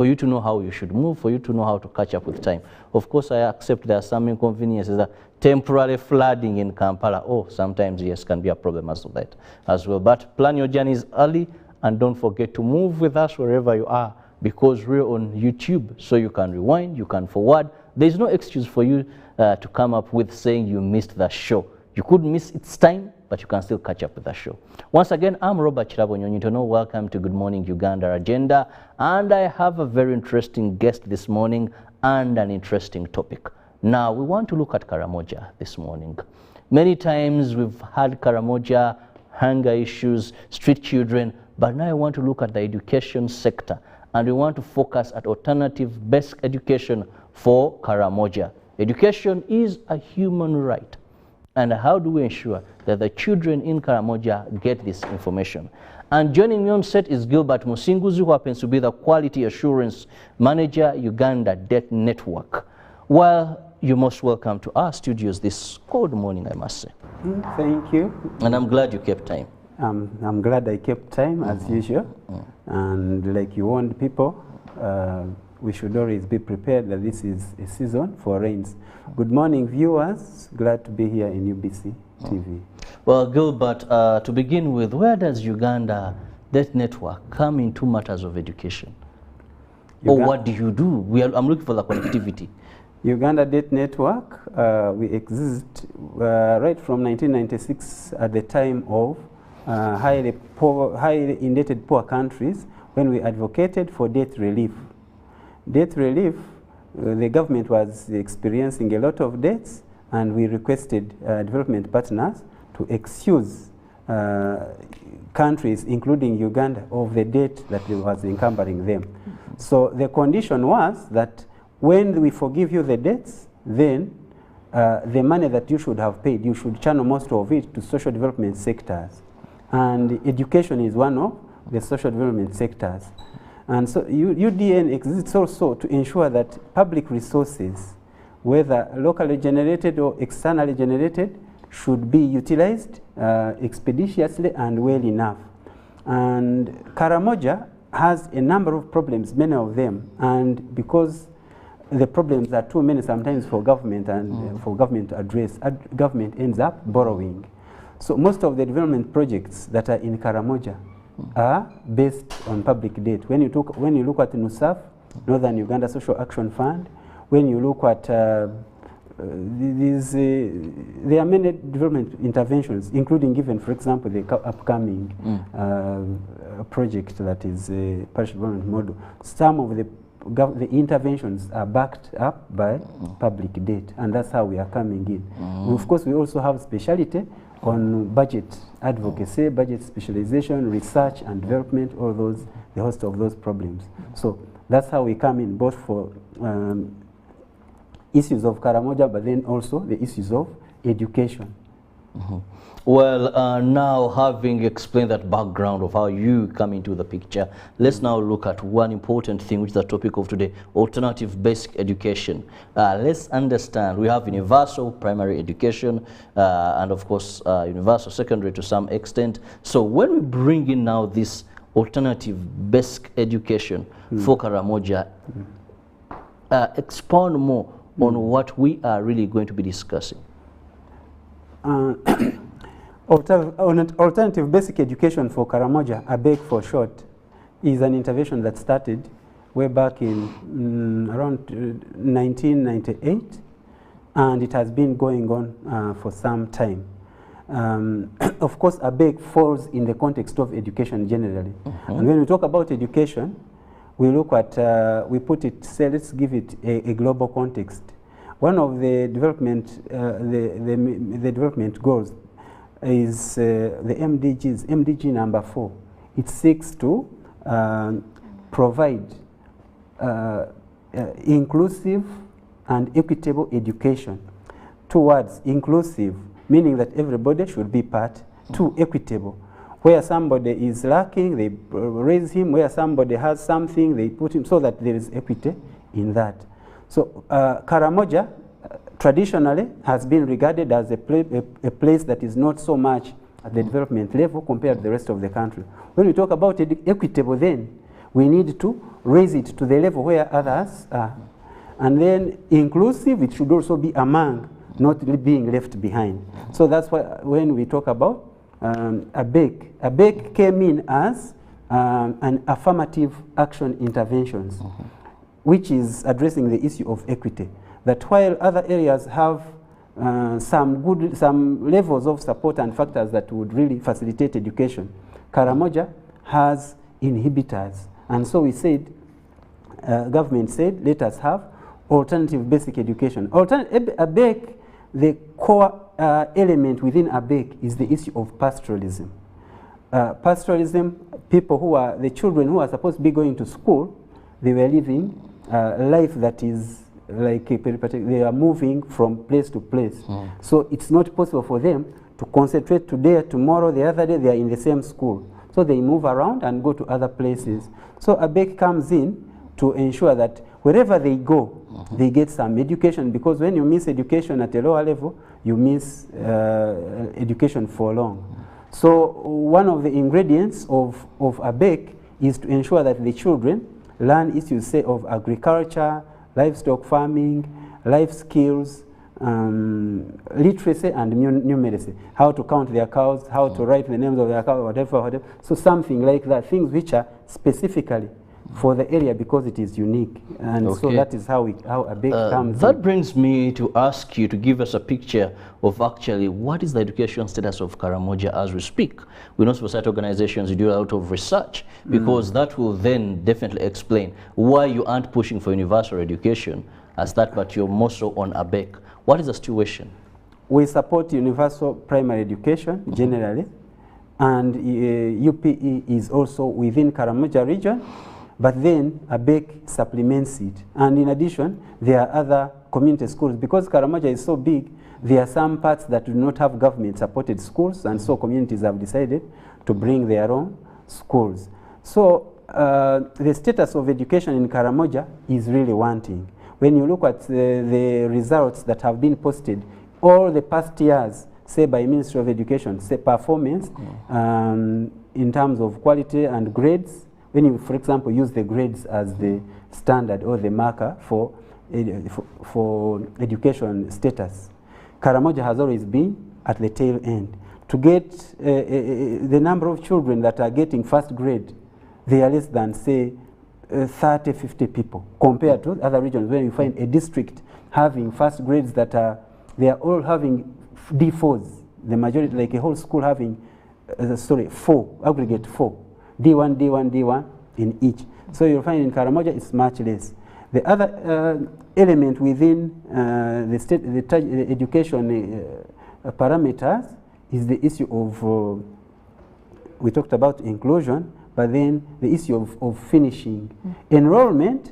for you to know how you should move, for you to know how to catch up with time. Of course, I accept there are some inconveniences, that temporary flooding in Kampala, sometimes, yes, can be a problem as well. But plan your journeys early, and don't forget to move with us wherever you are, because we're on YouTube, so you can rewind, you can forward. There's no excuse for you to come up with saying you missed the show. You could miss its time, but you can still catch up with the show. Once again, I'm Robert Chirabonyonyitono. Welcome to Good Morning Uganda Agenda, and I have a very interesting guest this morning and an interesting topic. Now, we want to look at Karamoja this morning. Many times we've had Karamoja, hunger issues, street children, but now I want to look at the education sector, and we want to focus at alternative basic education for Karamoja. Education is a human right. And how do we ensure that the children in Karamoja get this information? And joining me on set is Gilbert Musinguzi, who happens to be the Quality Assurance Manager, Uganda Debt Network. Well, you're most welcome to our studios this cold morning, I must say. Thank you. And I'm glad you kept time. I'm glad I kept time, as usual. And like you warned people, we should always be prepared that this is a season for rains. Good morning, viewers. Glad to be here in UBC TV. Well, Gilbert, to begin with, where does Uganda Debt Network come into matters of education? Or what do you do? I'm looking for the connectivity. Uganda Debt Network, we exist right from 1996 at the time of highly indebted poor countries, when we advocated for debt relief. Debt relief, the government was experiencing a lot of debts, and we requested development partners to excuse countries, including Uganda, of the debt that was encumbering them. So the condition was that when we forgive you the debts, then the money that you should have paid, you should channel most of it to social development sectors. And education is one of the social development sectors. And so UDN exists also to ensure that public resources, whether locally generated or externally generated, should be utilized expeditiously and well enough. And Karamoja has a number of problems, many of them, and because the problems are too many sometimes for government and for government to address, government ends up borrowing. So most of the development projects that are in Karamoja are based on public debt. When you look at NUSAF, Northern Uganda Social Action Fund, when you look at there are many development interventions, including even, for example, the upcoming project that is a parish development model. Some of the interventions are backed up by public debt, and that's how we are coming in. Of course, we also have speciality on budget advocacy, budget specialization, research and development, all those, the host of those problems. So that's how we come in, both for issues of Karamoja, but then also the issues of education. Well, now having explained that background of how you come into the picture, let's now look at one important thing, which is the topic of today, alternative basic education. Let's understand, we have universal primary education and of course universal secondary to some extent. So when we bring in now this alternative basic education for Karamoja, expound more on what we are really going to be discussing. Alternative basic education for Karamoja, ABEK for short, is an intervention that started way back in around 1998, and it has been going on for some time. Of course, ABEK falls in the context of education generally. And when we talk about education, we look at, we put it, say, let's give it a global context. One of the development, the development goals is the MDGs, MDG number 4. It seeks to provide inclusive and equitable education. Towards inclusive, meaning that everybody should be part, to equitable. Where somebody is lacking, they raise him. Where somebody has something, they put him, so that there is equity in that. So Karamoja traditionally has been regarded as a place that is not so much at the development level compared to the rest of the country. When we talk about equitable, then We need to raise it to the level where others are. And then inclusive, it should also be among, not being left behind. So that's why when we talk about ABEK came in as an affirmative action interventions, which is addressing the issue of equity. That while other areas have some levels of support and factors that would really facilitate education, Karamoja has inhibitors. And so we said, government said, let us have alternative basic education. ABEK, the core element within ABEK is the issue of pastoralism. Pastoralism, people who are, the children who are supposed to be going to school, they were living life that is like they are moving from place to place. So it's not possible for them to concentrate today, tomorrow, the other day, they are in the same school. So they move around and go to other places. So ABEK comes in to ensure that wherever they go, they get some education, because when you miss education at a lower level, you miss education for long. So one of the ingredients of ABEK is to ensure that the children learn issues, say, of agriculture, livestock farming, life skills, literacy and numeracy, how to count their cows, how to write the names of their cows, whatever. So something like that, things which are specifically for the area because it is unique. And so that is how ABEK comes in. That brings me to ask you to give us a picture of actually what is the education status of Karamoja as we speak. We know society organizations, you do a lot of research, because that will then definitely explain why you aren't pushing for universal education as that, but you're more so on ABEK. What is the situation? We support universal primary education generally, and UPE is also within Karamoja region, but then ABEK supplements it. And in addition, there are other community schools. Because Karamoja is so big, there are some parts that do not have government-supported schools, and so communities have decided to bring their own schools. So the status of education in Karamoja is really wanting. When you look at the results that have been posted, all the past years, say by Ministry of Education, say performance in terms of quality and grades, when you, for example, use the grades as the standard or the marker for education status, Karamoja has always been at the tail end. To get the number of children that are getting first grade, they are less than, say, 30, 50 people, compared to other regions where you find a district having first grades that are, they are all having D4s, the majority, like a whole school having, aggregate 4. D1, D1, D1 in each. So you'll find in Karamoja it's much less. The other element within the education parameters is the issue of, we talked about inclusion, but then the issue of finishing. Enrollment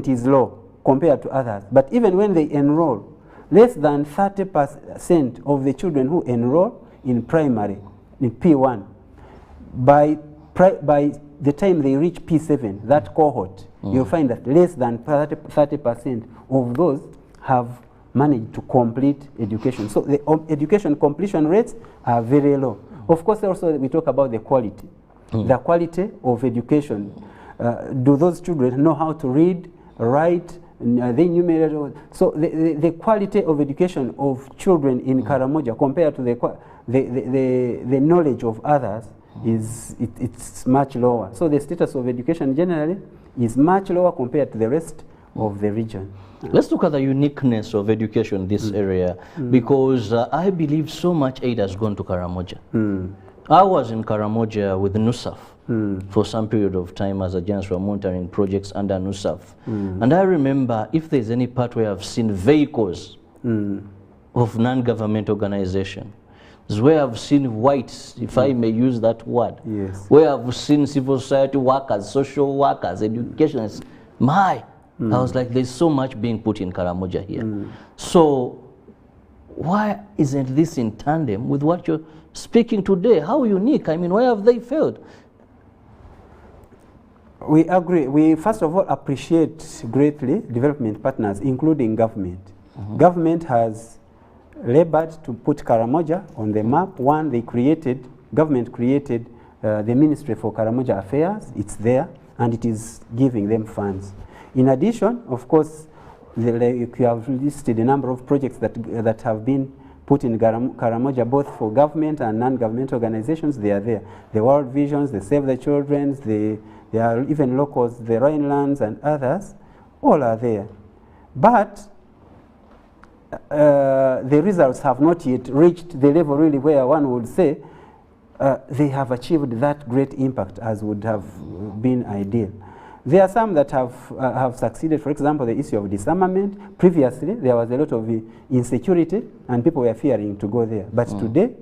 is low compared to others, but even when they enroll, less than 30% of the children who enroll in primary, in P1, by the time they reach P7, that cohort, you'll find that less than 30% of those have managed to complete education. So the education completion rates are very low. Of course, also we talk about the quality. The quality of education. Do those children know how to read, write, are they numerate? So the quality of education of children in Karamoja compared to the knowledge of others it's much lower. So the status of education generally is much lower compared to the rest of the region. Let's look at the uniqueness of education in this area, because I believe so much aid has gone to Karamoja. I was in Karamoja with NUSAF for some period of time as agents for monitoring projects under NUSAF. And I remember, if there's any part where I've seen vehicles of non-government organization, is where I've seen whites, if I may use that word, where I've seen civil society workers, social workers, educationists. I was like, there's so much being put in Karamoja here. So why isn't this in tandem with what you're speaking today? How unique? I mean, why have they failed? We agree. We first of all appreciate greatly development partners, including government. Government has labored to put Karamoja on the map. One, government created the Ministry for Karamoja Affairs. It's there. and it is giving them funds. In addition, of course, you have listed a number of projects that have been put in Karamoja, both for government and non-government organizations. They are there. The World Visions, the Save the Children, there are even locals, the Rhinelands and others, all are there. But the results have not yet reached the level really where one would say they have achieved that great impact as would have been ideal. There are some that have succeeded. For example, the issue of disarmament. Previously, there was a lot of insecurity and people were fearing to go there. But today,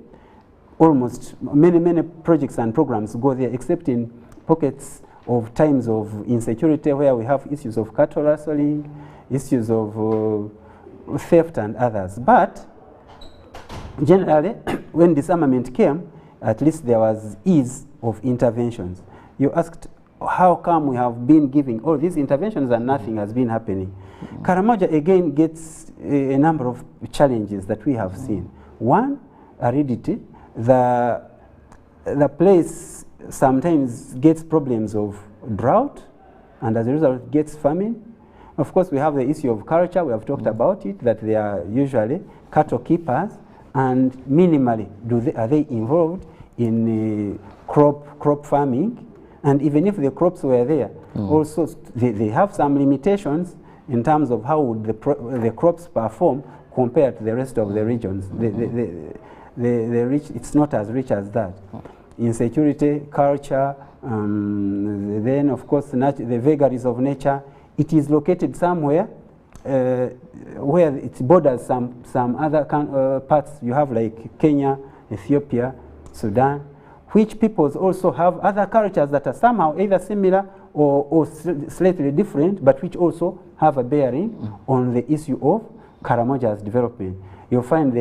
almost many projects and programs go there, except in pockets of times of insecurity where we have issues of cattle rustling, issues of theft and others. But generally, when disarmament came, at least there was ease of interventions. You asked, how come we have been giving all these interventions and nothing has been happening? Karamoja again gets a number of challenges that we have seen. One, aridity. The place sometimes gets problems of drought, and as a result gets famine. Of course, we have the issue of culture. We have talked about it, that they are usually cattle keepers, and minimally are they involved in crop farming. And even if the crops were there, also they have some limitations in terms of how would the crops perform compared to the rest of the regions. It's not as rich as that. Insecurity, culture, then of course the vagaries of nature. It is located somewhere where it borders some other parts. You have like Kenya, Ethiopia, Sudan, which peoples also have other cultures that are somehow either similar or slightly different, but which also have a bearing on the issue of Karamoja's development. You'll find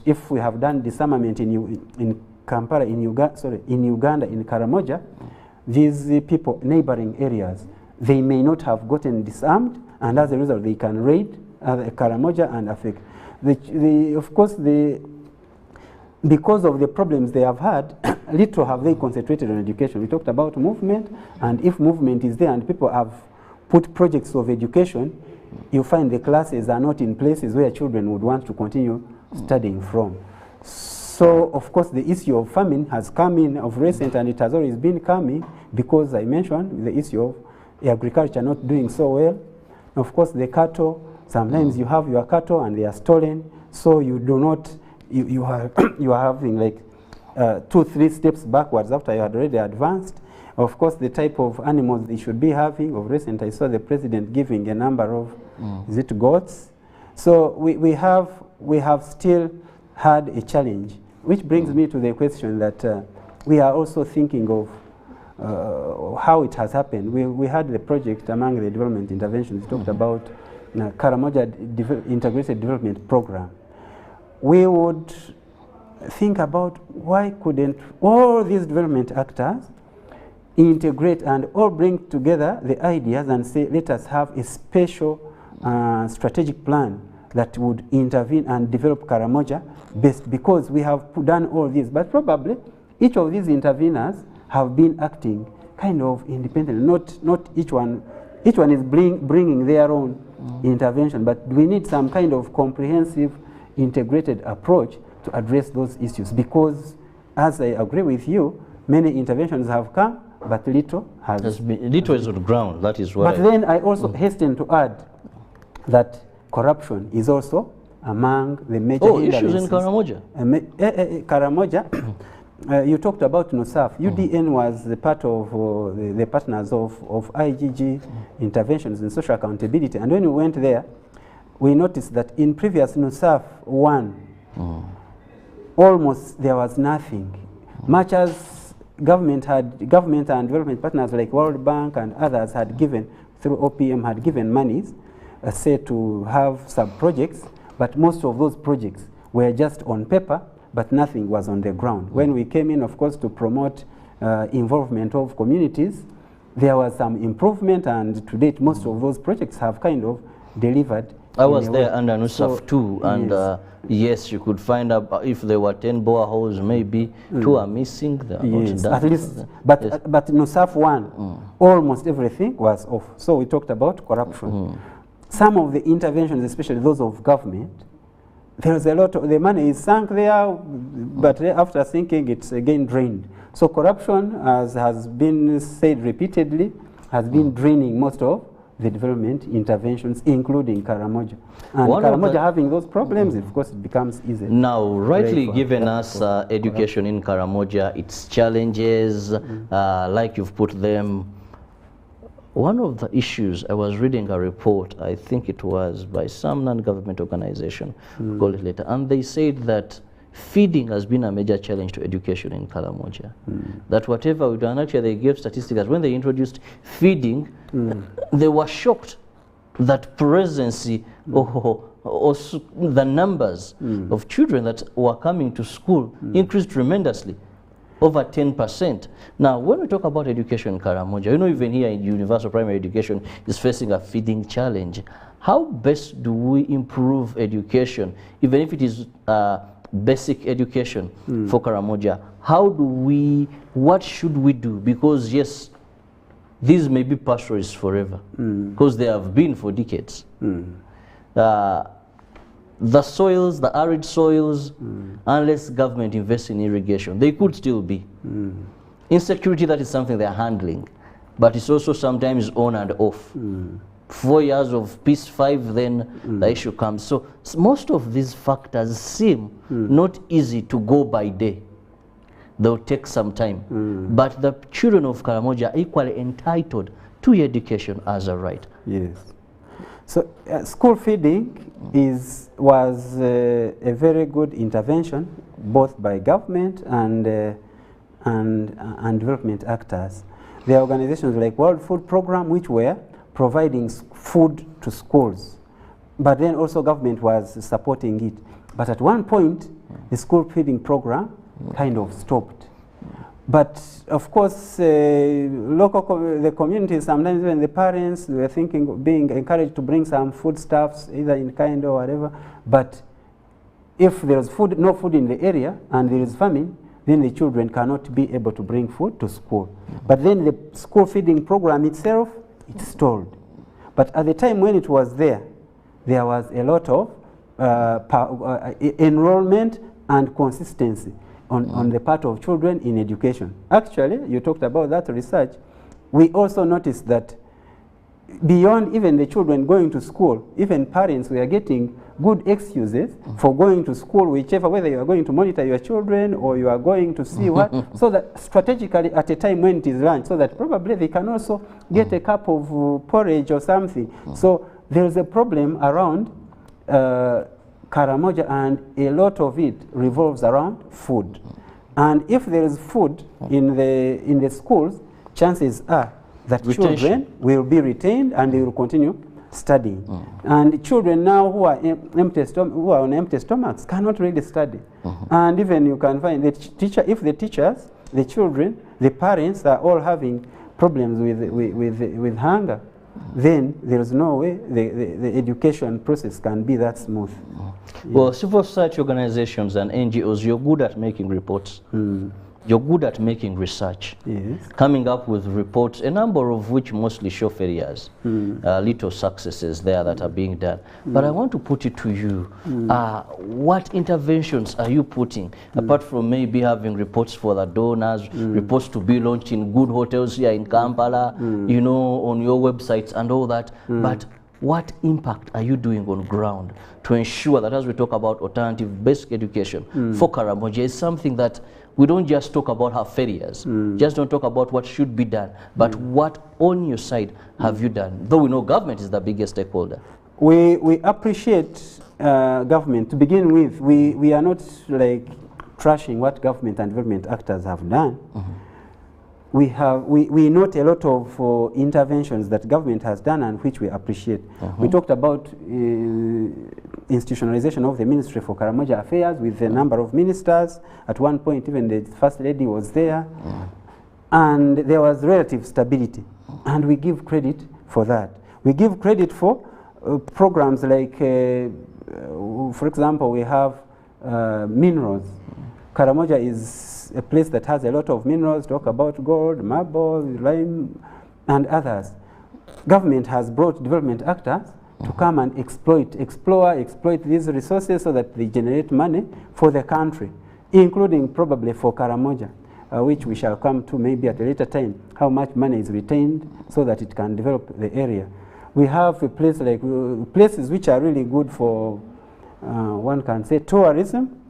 if we have done disarmament in Kampala, in Uganda, in Karamoja, these people, neighboring areas, they may not have gotten disarmed, and as a result, they can raid Karamoja and affect. Of course, because of the problems they have had, little have they concentrated on education. We talked about movement, and if movement is there and people have put projects of education, you find the classes are not in places where children would want to continue studying from. So, of course, the issue of famine has come in of recent, and it has always been coming because I mentioned the issue of agriculture not doing so well. Of course, the cattle, sometimes you have your cattle and they are stolen, so you do not, you are having like 2-3 steps backwards after you had already advanced. Of course, the type of animals they should be having. Of recent, I saw the president giving a number of, is it goats? So we have still had a challenge, which brings me to the question that we are also thinking of how it has happened. We had the project among the development interventions. We talked about Karamoja Integrated Development Program. We would think about why couldn't all these development actors integrate and all bring together the ideas and say, let us have a special strategic plan that would intervene and develop Karamoja best, because we have done all this. But probably each of these interveners have been acting kind of independently. Not each one is bringing their own intervention, but we need some kind of comprehensive, integrated approach to address those issues, because as I agree with you, many interventions have come, but little has been. Little is on the ground, that is what. But then I also hasten to add that corruption is also among the major issues in Karamoja. Karamoja, you talked about NUSAF. UDN was the part of the partners of IGG interventions in social accountability. And when we went there, we noticed that in previous NUSAF 1, almost there was nothing. Much as government and development partners like World Bank and others had given, through OPM, had given monies, say to have sub-projects, but most of those projects were just on paper, but nothing was on the ground. When we came in, of course, to promote involvement of communities, there was some improvement, and to date, most of those projects have kind of delivered I was there under NUSAF too, and yes. Yes, you could find out if there were 10 boreholes, maybe 2 are missing. They are Yes, not done. at least, but Yes. but NUSAF 1, almost everything was off. So we talked about corruption. Some of the interventions, especially those of government, there was a lot of, the money is sunk there, but after sinking, it's again drained. So corruption, as has been said repeatedly, has been draining most of the development interventions, including Karamoja. And Karamoja having those problems, of course, it becomes easier. Now, rightly given us education in Karamoja, its challenges, like you've put them, one of the issues, I was reading a report, I think it was by some non-government organization, call it later, and they said that feeding has been a major challenge to education in Karamoja. That whatever we do, and actually they gave statistics that when they introduced feeding, they were shocked that presence or the numbers of children that were coming to school increased tremendously, over 10%. Now, when we talk about education in Karamoja, you know, even here in universal primary education is facing a feeding challenge. How best do we improve education, even if it is basic education for Karamoja? How do we, what should we do? Because yes, these may be pastoralists forever, because they have been for decades. The soils, the arid soils, unless government invests in irrigation, they could still be. Insecurity, that is something they're handling, but it's also sometimes on and off. 4 years of peace, 5, then the issue comes. So most of these factors seem not easy to go by day. They'll take some time. But the children of Karamoja are equally entitled to education as a right. Yes. So school feeding was a very good intervention, both by government and development actors. There are organizations like World Food Program, which were providing food to schools, but then also government was supporting it. But at one point, the school feeding program kind of stopped. But of course, the community, sometimes even the parents, were thinking of being encouraged to bring some foodstuffs, either in kind or whatever. But if there is food, no food in the area, and there is famine, then the children cannot be able to bring food to school. But then the school feeding program itself, it stalled. But at the time when it was there was a lot of enrollment and consistency on the part of children in education. Actually, you talked about that research. We also noticed that beyond even the children going to school, even parents were getting good excuses for going to school, whichever, whether you are going to monitor your children or you are going to see what, so that strategically at a time when it is lunch, so that probably they can also get a cup of porridge or something. So there is a problem around Karamoja, and a lot of it revolves around food. And if there is food in the schools, chances are that children will be retained and they will continue studying. And children now who are on empty stomachs cannot really study. And even you can find the teacher, if the teachers, the children, the parents are all having problems with hunger, then there is no way the education process can be that smooth. Well, civil society organizations and NGOs, you're good at making reports. You're good at making research, coming up with reports, a number of which mostly show failures, little successes there that are being done. But I want to put it to you, what interventions are you putting, apart from maybe having reports for the donors, reports to be launched in good hotels here in Kampala, you know, on your websites and all that, but what impact are you doing on ground to ensure that as we talk about alternative basic education for Karamoja is something that we don't just talk about her failures, just don't talk about what should be done, but what on your side have you done? Though we know government is the biggest stakeholder. We appreciate government. To begin with, we are not like trashing what government and development actors have done. We note a lot of interventions that government has done and which we appreciate. We talked about institutionalization of the Ministry for Karamoja Affairs with a number of ministers. At one point, even the First Lady was there. And there was relative stability. And we give credit for that. We give credit for programs like, for example, we have minerals. Karamoja is a place that has a lot of minerals, talk about gold, marble, lime, and others. Government has brought development actors to come and exploit these resources so that they generate money for the country, including probably for Karamoja, which we shall come to maybe at a later time, how much money is retained so that it can develop the area. We have a place like places which are really good for, one can say, tourism.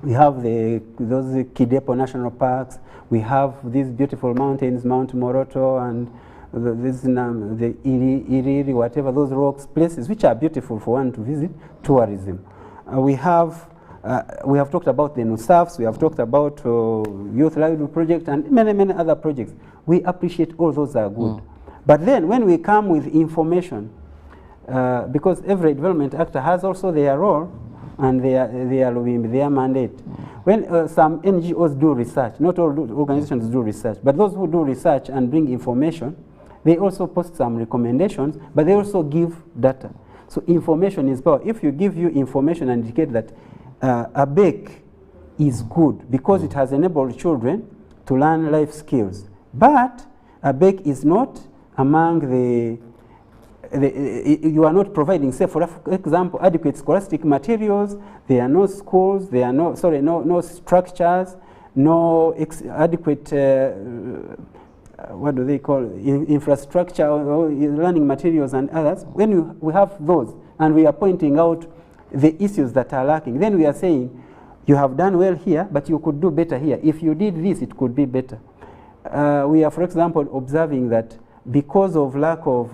We have those Kidepo National Parks. We have these beautiful mountains, Mount Moroto and the Iri, whatever, those rocks, places which are beautiful for one to visit, tourism. We have talked about the NUSAFs, we have talked about Youth Livelihood Project and many other projects. We appreciate all those are good. But then when we come with information, because every development actor has also their role and their mandate. When some NGOs do research, not all organizations do research, but those who do research and bring information, they also post some recommendations, but they also give data. So information is power. If you give you information and indicate that ABEK is good because it has enabled children to learn life skills, but ABEK is not among you are not providing, say for example, adequate scholastic materials, there are no schools, there are no structures, no adequate what do they call infrastructure or learning materials and others. When we have those and we are pointing out the issues that are lacking, then we are saying you have done well here, but you could do better here. If you did this, it could be better. We are, for example, observing that because of lack of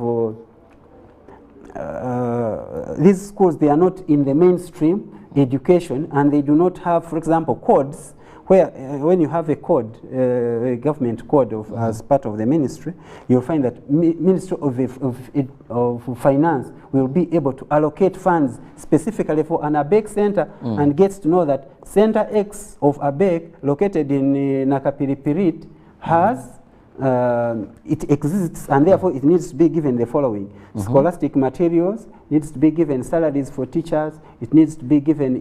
these schools, they are not in the mainstream education, and they do not have, for example, codes where when you have a code, a government code as part of the ministry, you'll find that Ministry of Finance will be able to allocate funds specifically for an ABEK center and gets to know that Center X of ABEK located in Nakapiripirit has it exists, and therefore it needs to be given the following: scholastic materials, needs to be given salaries for teachers, it needs to be given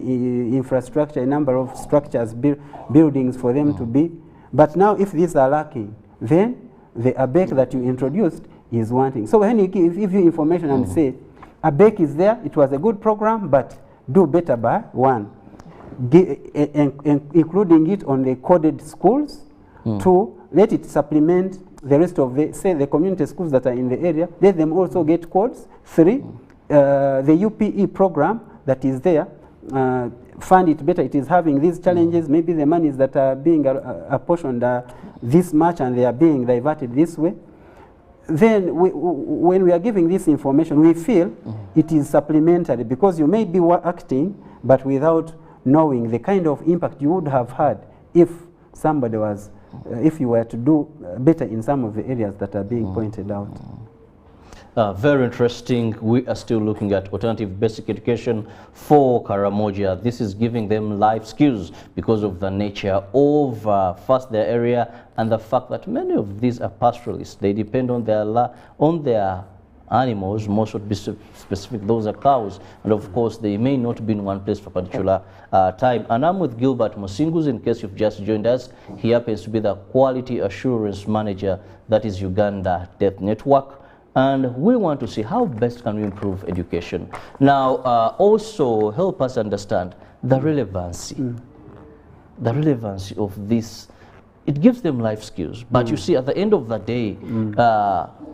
infrastructure, a number of structures, buildings for them to be. But now if these are lacking, then the ABEK that you introduced is wanting. So when you give you information and say, ABEK is there, it was a good program, but do better by one, including it on the coded schools, two, let it supplement the rest of the community schools that are in the area. Let them also get codes. Three, the UPE program that is there, fund it better. It is having these challenges. Maybe the monies that are being apportioned are this much and they are being diverted this way. Then when we are giving this information, we feel it is supplementary, because you may be acting, but without knowing the kind of impact you would have had if somebody was if you were to do better in some of the areas that are being pointed out. Very interesting. We are still looking at alternative basic education for Karamoja. This is giving them life skills because of the nature of first their area and the fact that many of these are pastoralists. They depend on their animals, most would be specific, those are cows, and of course they may not be in one place for a particular time. And I'm with Gilbert Musinguzi. In case you've just joined us, he happens to be the Quality Assurance Manager, that is Uganda Death Network, and we want to see how best can we improve education. Now also help us understand the relevancy of this. It gives them life skills, but you see, at the end of the day,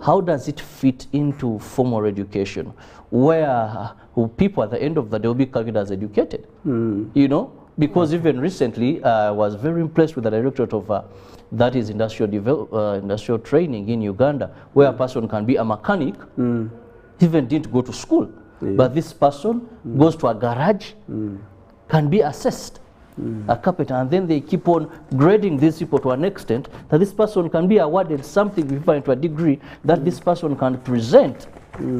how does it fit into formal education, where people at the end of the day will be calculated as educated? You know, because even recently I was very impressed with the directorate of that is industrial training in Uganda, where a person can be a mechanic, even didn't go to school, but this person goes to a garage, can be assessed. A carpenter, and then they keep on grading these people to an extent that this person can be awarded something equivalent to a degree that this person can present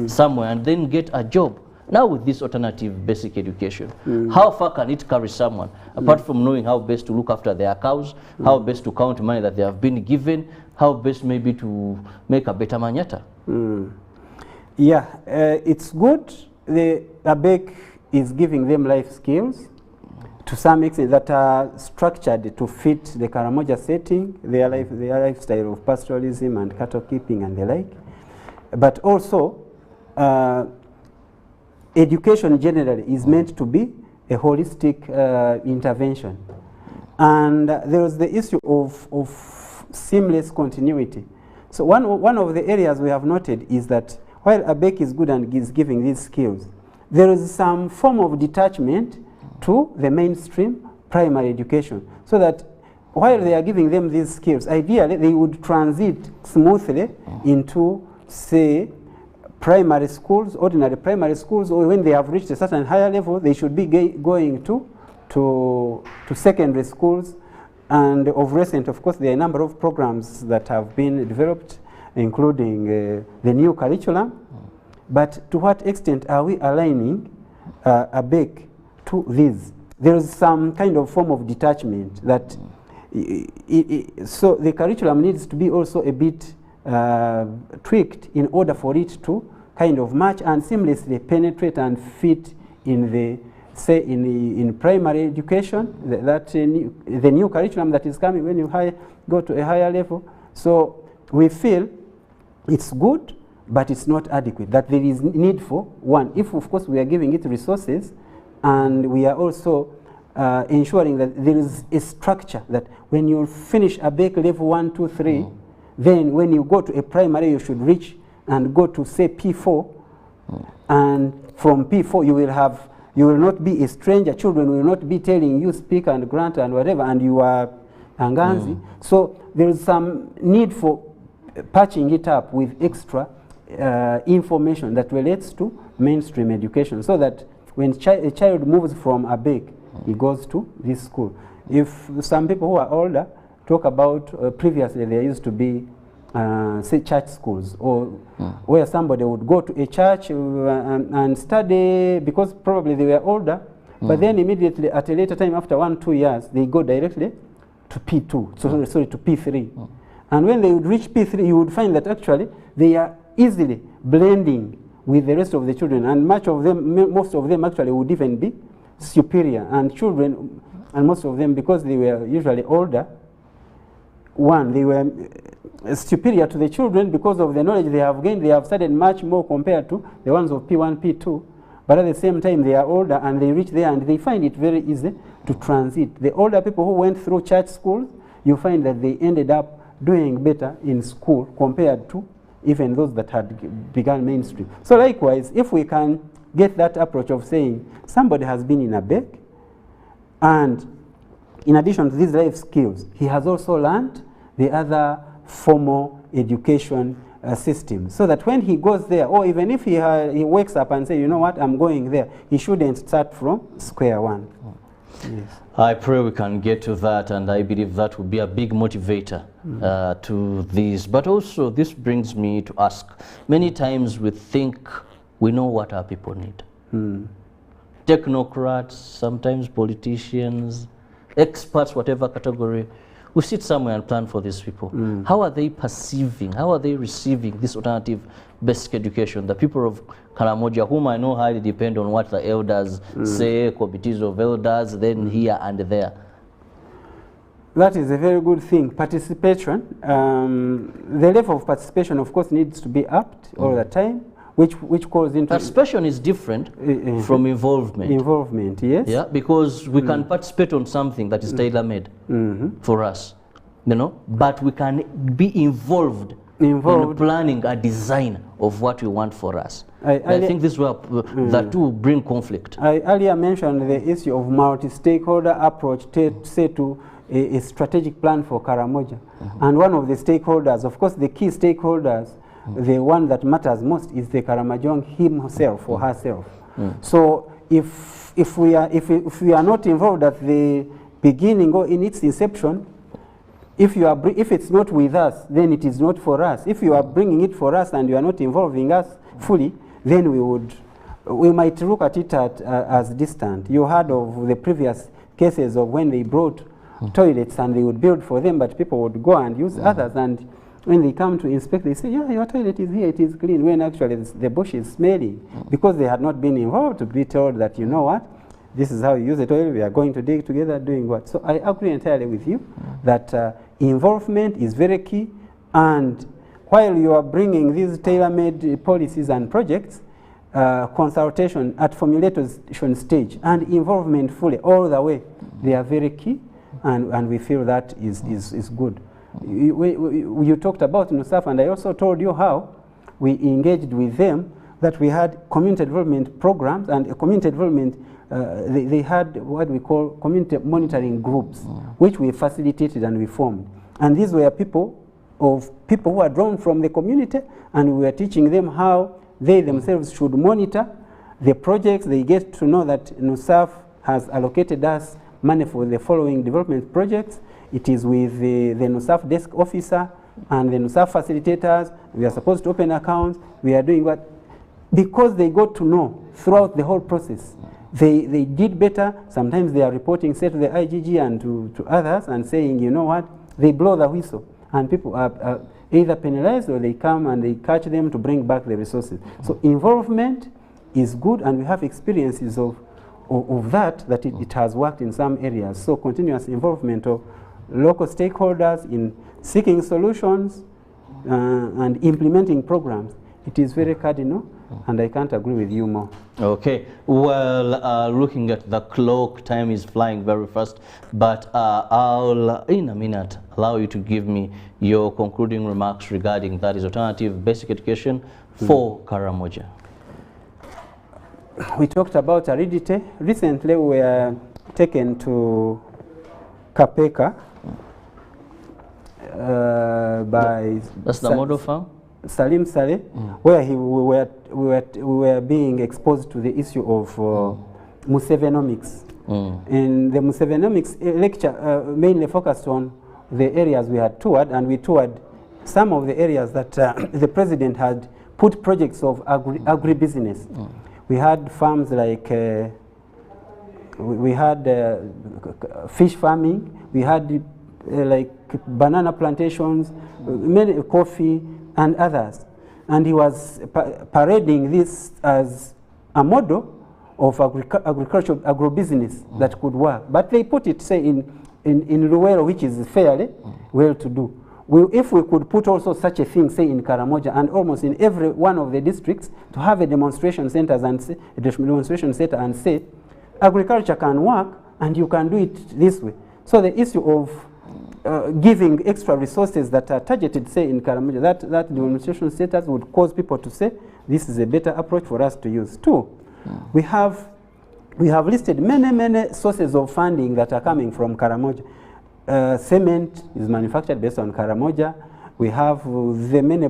somewhere and then get a job. Now with this alternative basic education, how far can it carry someone, apart from knowing how best to look after their cows, how best to count money that they have been given, how best maybe to make a better manyata? Yeah, it's good the ABEK is giving them life skills to some extent that are structured to fit the Karamoja setting, their lifestyle of pastoralism and cattle keeping and the like. But also, education generally is meant to be a holistic intervention. And there is the issue of seamless continuity. So one of the areas we have noted is that while ABEK is good and is giving these skills, there is some form of detachment to the mainstream primary education, so that while they are giving them these skills, ideally they would transit smoothly into, say, primary schools, ordinary primary schools, or when they have reached a certain higher level, they should be going to secondary schools. And of recent, of course, there are a number of programs that have been developed, including the new curriculum. But to what extent are we aligning ABEK to these? There is some kind of form of detachment that, so the curriculum needs to be also a bit tweaked in order for it to kind of match and seamlessly penetrate and fit in the, say, in primary education, the new curriculum that is coming when you go to a higher level. So we feel it's good, but it's not adequate, that there is need for one, if of course we are giving it resources, and we are also ensuring that there is a structure that when you finish ABEK level 1, 2, 3, then when you go to a primary you should reach and go to, say, P4, and from P4 you will not be a stranger. Children will not be telling you speak and grant and whatever, and you are Anganzi. So there is some need for patching it up with extra information that relates to mainstream education, so that when a child moves from ABEK, he goes to this school. If some people who are older talk about previously there used to be say church schools, or where somebody would go to a church and study because probably they were older, but then immediately at a later time, after 1-2 years, they go directly to P2, sorry, to P3. And when they would reach P3, you would find that actually they are easily blending with the rest of the children, and most of them actually would even be superior. And children, and most of them, because they were usually older, they were superior to the children because of the knowledge they have gained. They have studied much more compared to the ones of P1, P2. But at the same time, they are older and they reach there and they find it very easy to transit. The older people who went through church schools, you find that they ended up doing better in school compared to even those that had begun mainstream. So likewise, if we can get that approach of saying somebody has been in ABEK, and in addition to these life skills, he has also learned the other formal education system, so that when he goes there, or even if he wakes up and says, you know what, I'm going there, he shouldn't start from square one. Yes. I pray we can get to that, and I believe that will be a big motivator to this. But also, this brings me to ask, many times we think we know what our people need. Technocrats, sometimes politicians, experts, whatever category, we sit somewhere and plan for these people. How are they perceiving, how are they receiving this alternative basic education? The people of Karamoja, whom I know highly depend on what the elders say, committees of elders, then here and there. That is a very good thing. Participation, the level of participation, of course, needs to be upped all the time, which calls into... Participation is different from involvement. Involvement, yes. Yeah, because we can participate on something that is tailor-made for us, you know, but we can be involved in planning a design of what we want for us. I think this will that will bring conflict. I earlier mentioned the issue of multi-stakeholder approach to a strategic plan for Karamoja. And one of the stakeholders, of course, the key stakeholders, the one that matters most is the Karamojong himself or herself. So if we are not involved at the beginning or in its inception, if it's not with us, then it is not for us. If you are bringing it for us and you are not involving us fully, then we might look at it as distant. You heard of the previous cases of when they brought toilets and they would build for them, but people would go and use others, and when they come to inspect, they say, yeah, your toilet is here, it is clean, when actually the bush is smelling, because they had not been involved to be told that, you know what, this is how you use the toilet, we are going to dig together, doing what. So I agree entirely with you that involvement is very key, and while you are bringing these tailor-made policies and projects, consultation at formulation stage and involvement fully all the way, they are very key, and we feel that is good. You talked about NUSAF, and I also told you how we engaged with them, that we had community development programs, and community development, they had what we call community monitoring groups, which we facilitated and we formed. And these were people who are drawn from the community, and we were teaching them how they themselves should monitor the projects. They get to know that NUSAF has allocated us money for the following development projects. It is with the NUSAF desk officer and the NUSAF facilitators. We are supposed to open accounts. We are doing what? Because they got to know throughout the whole process. They did better. Sometimes they are reporting, say, to the IGG and to others and saying, you know what, they blow the whistle. And people are either penalized, or they come and they catch them to bring back the resources. So involvement is good, and we have experiences of that it has worked in some areas. So continuous involvement of local stakeholders in seeking solutions and implementing programs, it is very cardinal, and I can't agree with you more. Okay, well, looking at the clock, time is flying very fast, but I'll, in a minute, allow you to give me your concluding remarks regarding that is alternative basic education for Karamoja. We talked about aridity. Recently, we were taken to Kapeka by... That's the model farm? Salim Saleh, where we were being exposed to the issue of Musevenomics. And the Musevenomics lecture mainly focused on the areas we had toured, and we toured some of the areas that the president had put projects of agribusiness. We had farms like, we had fish farming, we had like banana plantations, many coffee, and others. And he was parading this as a model of agriculture, agrobusiness that could work. But they put it, say, in Luwero, which is fairly well to do. If we could put also such a thing, say, in Karamoja, and almost in every one of the districts, to have a demonstration center and say, agriculture can work, and you can do it this way. So the issue of giving extra resources that are targeted, say, in Karamoja, that demonstration status would cause people to say, this is a better approach for us to use. Two, we have listed many sources of funding that are coming from Karamoja. Cement is manufactured based on Karamoja. We have the many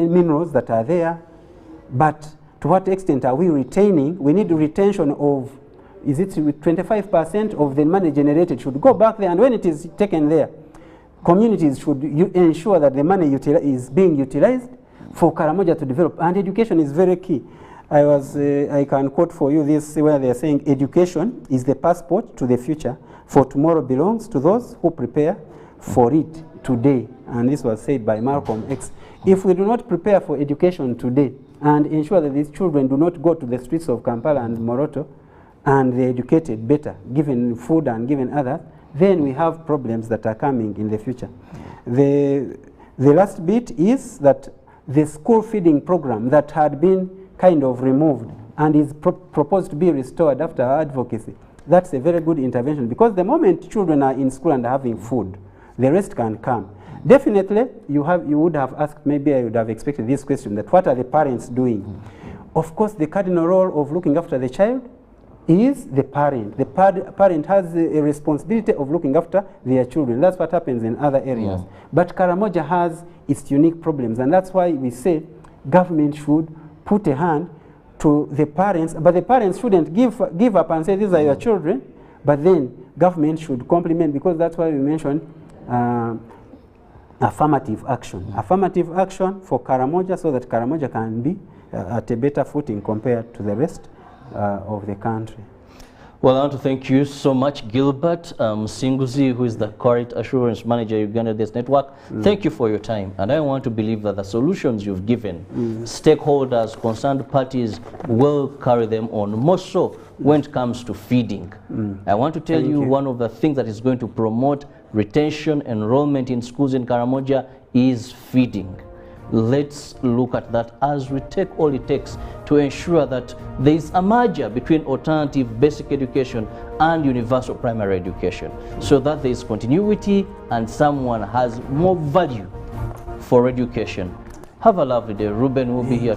minerals that are there. But to what extent are we retaining? We need retention of, is it 25% of the money generated should go back there, and when it is taken there, communities should ensure that the money is being utilized for Karamoja to develop, and education is very key. I can quote for you this, where they are saying education is the passport to the future, for tomorrow belongs to those who prepare for it today. And this was said by Malcolm X. If we do not prepare for education today and ensure that these children do not go to the streets of Kampala and Moroto, and they're educated better, given food and given others, then we have problems that are coming in the future. The last bit is that the school feeding program that had been kind of removed and is proposed to be restored after our advocacy, that's a very good intervention, because the moment children are in school and having food, the rest can come. Definitely, you would have asked, maybe I would have expected this question, that what are the parents doing? Of course, the cardinal role of looking after the child is the parent. The parent has a responsibility of looking after their children. That's what happens in other areas. But Karamoja has its unique problems, and that's why we say government should put a hand to the parents, but the parents shouldn't give up and say, these are your children, but then government should complement, because that's why we mentioned affirmative action. Affirmative action for Karamoja, so that Karamoja can be at a better footing compared to the rest of the country. Well, I want to thank you so much, Gilbert Singuzi, who is the Quality Assurance Manager, Uganda This Network. Thank you for your time. And I want to believe that the solutions you've given, stakeholders, concerned parties will carry them on, more so when it comes to feeding. I want to tell you one of the things that is going to promote retention, enrollment in schools in Karamoja is feeding. Let's look at that as we take all it takes to ensure that there is a merger between alternative basic education and universal primary education, so that there is continuity and someone has more value for education. Have a lovely day. Ruben will be here.